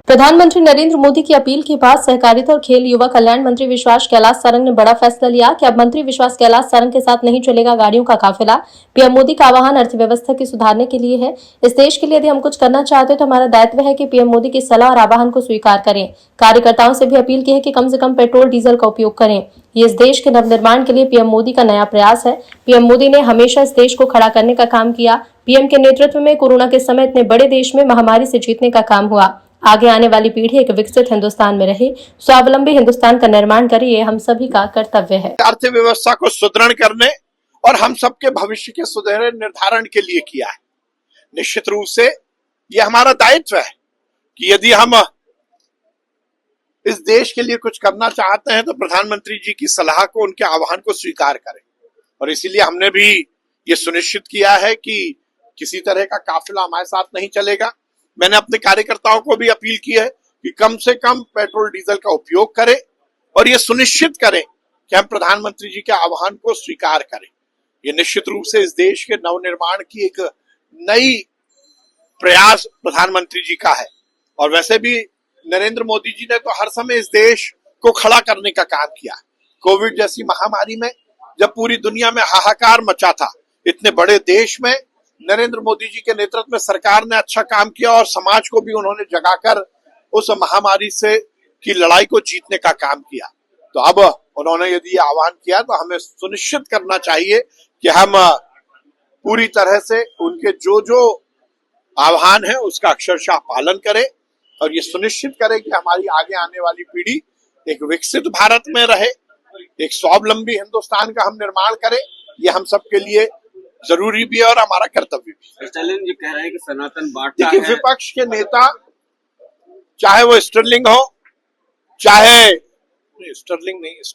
प्रधानमंत्री नरेंद्र मोदी की अपील के बाद सहकारिता और खेल युवा कल्याण मंत्री विश्वास कैलाश सारंग ने बड़ा फैसला लिया कि अब मंत्री विश्वास कैलाश सारंग के साथ नहीं चलेगा गाड़ियों का काफिला। पीएम मोदी का आह्वान अर्थव्यवस्था की सुधारने के लिए है। इस देश के लिए यदि हम कुछ करना चाहते हैं तो हमारा दायित्व है कि पीएम मोदी की सलाह और आह्वान को स्वीकार करें। कार्यकर्ताओं से भी अपील की है कि कम से कम पेट्रोल डीजल का उपयोग करें। ये इस देश के नवनिर्माण के लिए पीएम मोदी का नया प्रयास है। पीएम मोदी ने हमेशा इस देश को खड़ा करने का काम किया। पीएम के नेतृत्व में कोरोना के समय इतने बड़े देश में महामारी से जीतने का काम हुआ। आगे आने वाली पीढ़ी एक विकसित हिंदुस्तान में रहे, स्वावलंबी हिंदुस्तान का निर्माण करे, ये हम सभी का कर्तव्य है। अर्थव्यवस्था को सुदृढ़ करने और हम सबके भविष्य के सुनहरे निर्धारण के लिए किया है। निश्चित रूप से ये हमारा दायित्व है कि यदि हम इस देश के लिए कुछ करना चाहते हैं तो प्रधानमंत्री जी की सलाह को, उनके आह्वान को स्वीकार करें। और इसीलिए हमने भी ये सुनिश्चित किया है कि किसी तरह का काफिला हमारे साथ नहीं चलेगा। मैंने अपने कार्यकर्ताओं को भी अपील की है कि कम से कम पेट्रोल डीजल का उपयोग करें और ये सुनिश्चित करें कि हम प्रधानमंत्री जी के आह्वान को स्वीकार करें। ये निश्चित रूप से इस देश के नवनिर्माण की एक नई प्रयास प्रधानमंत्री जी का है। और वैसे भी नरेंद्र मोदी जी ने तो हर समय इस देश को खड़ा करने का काम किया। कोविड जैसी महामारी में जब पूरी दुनिया में हाहाकार मचा था, इतने बड़े देश में नरेंद्र मोदी जी के नेतृत्व में सरकार ने अच्छा काम किया और समाज को भी उन्होंने जगाकर उस महामारी से की लड़ाई को जीतने का काम किया। तो अब उन्होंने यदि आह्वान किया तो हमें सुनिश्चित करना चाहिए कि हम पूरी तरह से उनके जो जो आह्वान है उसका अक्षरशः पालन करें और ये सुनिश्चित करें कि हमारी आगे आने वाली पीढ़ी एक विकसित भारत में रहे, एक स्वावलंबी हिंदुस्तान का हम निर्माण करें। ये हम सबके लिए जरूरी भी है और हमारा कर्तव्य भी। स्टालिन जी कह रहे हैं कि सनातन बांटता है। देखिए, विपक्ष के नेता चाहे वो स्टर्लिंग हो, चाहे स्टर्लिंग नहीं